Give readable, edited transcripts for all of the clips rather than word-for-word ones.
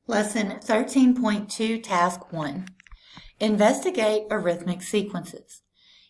Lesson 13.2, Task 1. Investigate arithmetic sequences.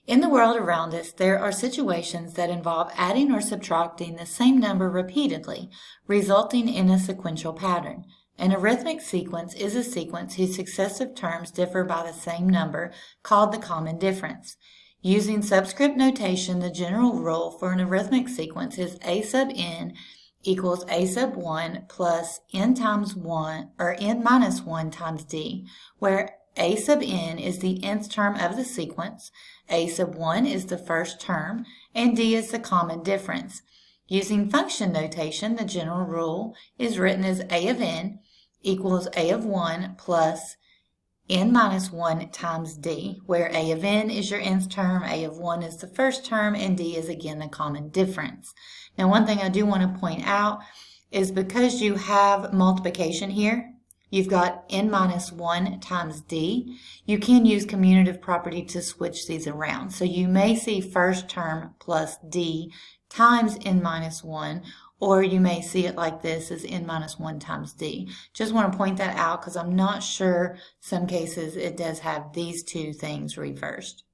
In the world around us, there are situations that involve adding or subtracting the same number repeatedly, resulting in a sequential pattern. An arithmetic sequence is a sequence whose successive terms differ by the same number, called the common difference. Using subscript notation, the general rule for an arithmetic sequence is a sub n equals a sub 1 plus n times 1 or n minus 1 times d, where a sub n is the nth term of the sequence, a sub 1 is the first term, and d is the common difference. Using function notation, the general rule is written as a of n equals a of 1 plus n minus 1 times d, where a of n is your nth term, a of 1 is the first term, and d is again the common difference. Now, one thing I do want to point out is because you have multiplication here, you've got n minus 1 times d, you can use commutative property to switch these around. So you may see first term plus d times n minus 1, or you may see it like this as n minus 1 times d. Just want to point that out because I'm not sure some cases it does have these two things reversed.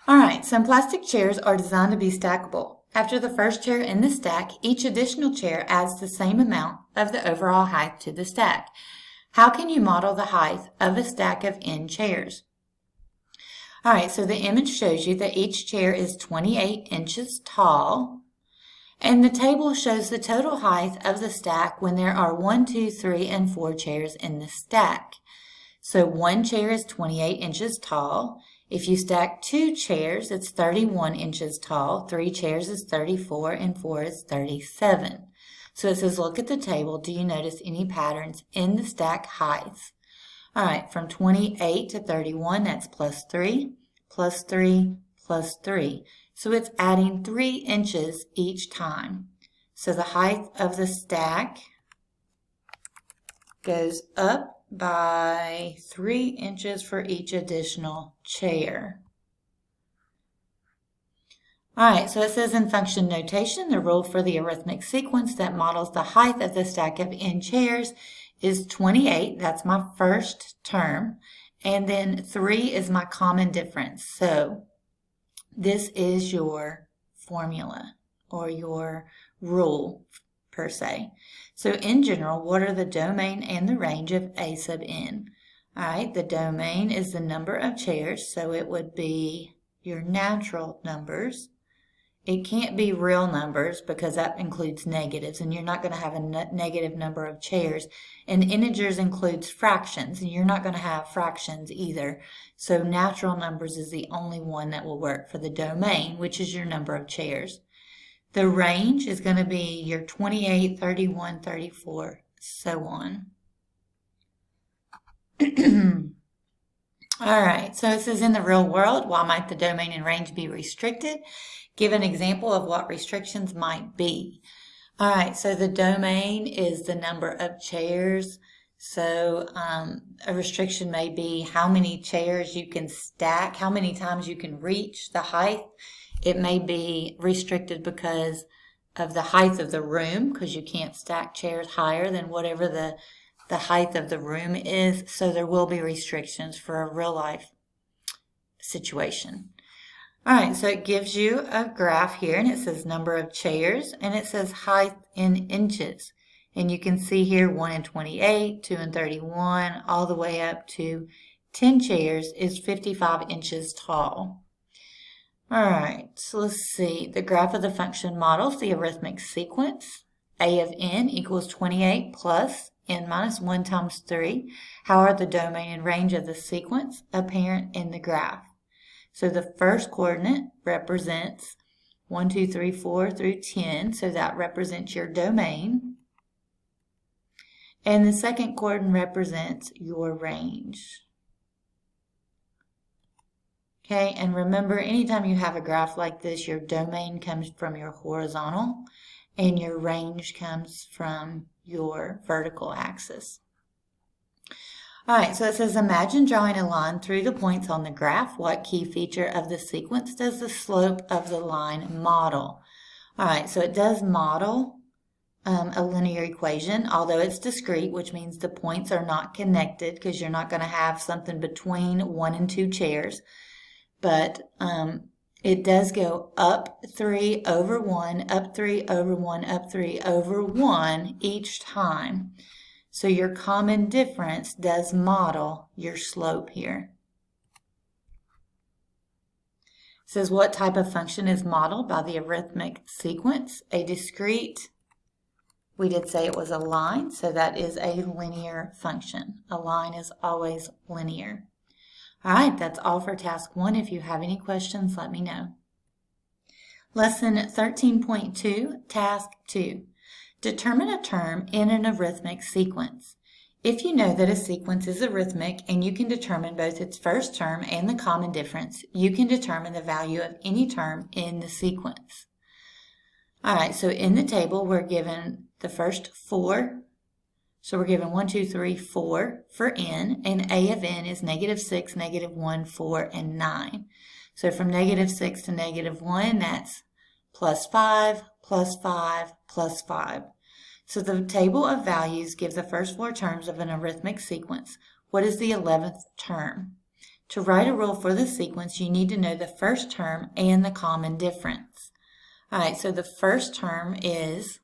All right, some plastic chairs are designed to be stackable. After the first chair in the stack, each additional chair adds the same amount of the overall height to the stack. How can you model the height of a stack of n chairs? All right, so the image shows you that each chair is 28 inches tall, and the table shows the total height of the stack when there are 1, 2, 3, and 4 chairs in the stack. So one chair is 28 inches tall. If you stack 2 chairs, it's 31 inches tall, 3 chairs is 34, and 4 is 37. So it says, look at the table. Do you notice any patterns in the stack heights? All right, from 28 to 31, that's plus 3, plus 3, plus 3. So it's adding 3 inches each time. So the height of the stack goes up by 3 inches for each additional chair. All right, so it says in function notation, the rule for the arithmetic sequence that models the height of the stack of n chairs is 28. That's my first term. And then 3 is my common difference. So this is your formula or your rule per se. So in general, what are the domain and the range of a sub n? All right, the domain is the number of chairs, so it would be your natural numbers. It can't be real numbers because that includes negatives, and you're not going to have a negative number of chairs. And integers includes fractions, and you're not going to have fractions either. So natural numbers is the only one that will work for the domain, which is your number of chairs. The range is going to be your 28, 31, 34, so on. All right, so it says in the real world, why might the domain and range be restricted? Give an example of what restrictions might be. All right, so the domain is the number of chairs. So a restriction may be how many chairs you can stack, how many times you can reach the height. It may be restricted because of the height of the room, because you can't stack chairs higher than whatever the height of the room is. So there will be restrictions for a real life situation. All right, so it gives you a graph here, and it says number of chairs, and it says height in inches. And you can see here 1 in 28, 2 in 31, all the way up to 10 chairs is 55 inches tall. All right, so let's see. The graph of the function models the arithmetic sequence. A of n equals 28 plus n minus 1 times 3. How are the domain and range of the sequence apparent in the graph? So the first coordinate represents 1, 2, 3, 4 through 10. So that represents your domain. And the second coordinate represents your range. Okay, and remember, anytime you have a graph like this, your domain comes from your horizontal and your range comes from your vertical axis. All right, so it says, imagine drawing a line through the points on the graph. What key feature of the sequence does the slope of the line model? All right, so it does model a linear equation, although it's discrete, which means the points are not connected because you're not going to have something between 1 and 2 chairs. But it does go up 3 over 1, up 3 over 1, up 3 over 1 each time. So your common difference does model your slope here. It says what type of function is modeled by the arithmetic sequence? A discrete, we did say it was a line, so that is a linear function. A line is always linear. All right, that's all for task 1. If you have any questions, let me know. Lesson 13.2, task 2. Determine a term in an arithmetic sequence. If you know that a sequence is arithmetic and you can determine both its first term and the common difference, you can determine the value of any term in the sequence. All right, so in the table, we're given the first 4. So we're given 1, 2, 3, 4 for n, and a of n is -6, -1, 4, and 9. So from -6 to -1, that's +5, +5, +5. So the table of values gives the first 4 terms of an arithmetic sequence. What is the 11th term? To write a rule for the sequence, you need to know the first term and the common difference. All right, so the first term is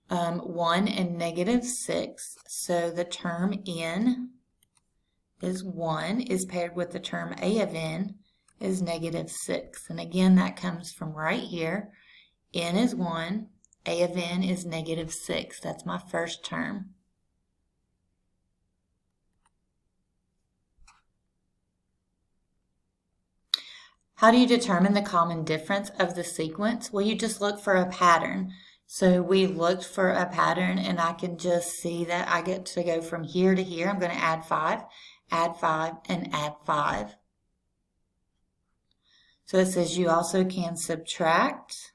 1 and -6. So the term n is 1 is paired with the term a of n is -6. And again, that comes from right here. N is 1. A of n is -6. That's my first term. How do you determine the common difference of the sequence? Well, you just look for a pattern. So we looked for a pattern, and I can just see that I get to go from here to here. I'm going to add 5, and add 5. So it says you also can subtract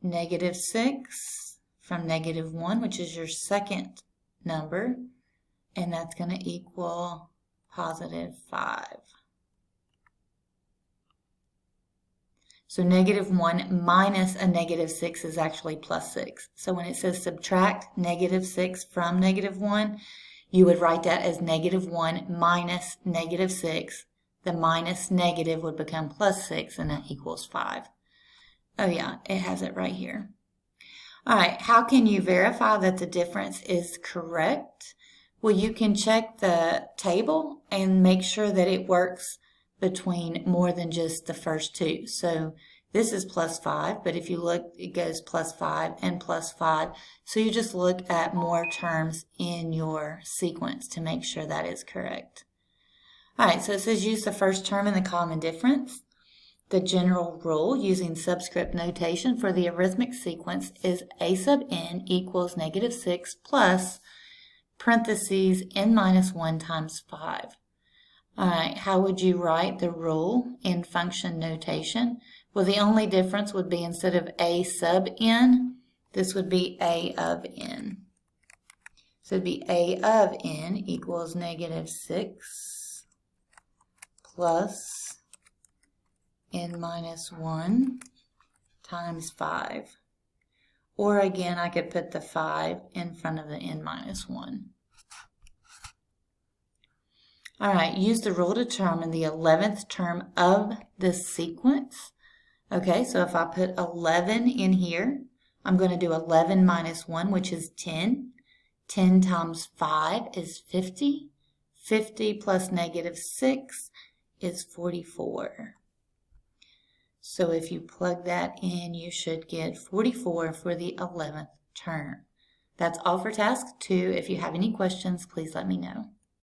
-6 from -1, which is your second number, and that's going to equal +5. So -1 minus a -6 is actually +6. So when it says subtract -6 from -1, you would write that as -1 minus -6. The minus negative would become +6, and that equals 5. Oh yeah, it has it right here. All right, how can you verify that the difference is correct? Well, you can check the table and make sure that it works between more than just the first 2. So this is +5, but if you look, it goes +5 and +5. So you just look at more terms in your sequence to make sure that is correct. All right, so it says use the first term and the common difference. The general rule using subscript notation for the arithmetic sequence is a sub n equals -6 plus parentheses n minus 1 times 5. All right, how would you write the rule in function notation? Well, the only difference would be instead of a sub n, this would be a of n. So it'd be a of n equals -6 plus n minus 1 times 5. Or again, I could put the 5 in front of the n minus 1. All right, use the rule to determine the 11th term of the sequence. Okay, so if I put 11 in here, I'm going to do 11 minus 1, which is 10. 10 times 5 is 50. 50 plus -6 is 44. So if you plug that in, you should get 44 for the 11th term. That's all for task 2. If you have any questions, please let me know.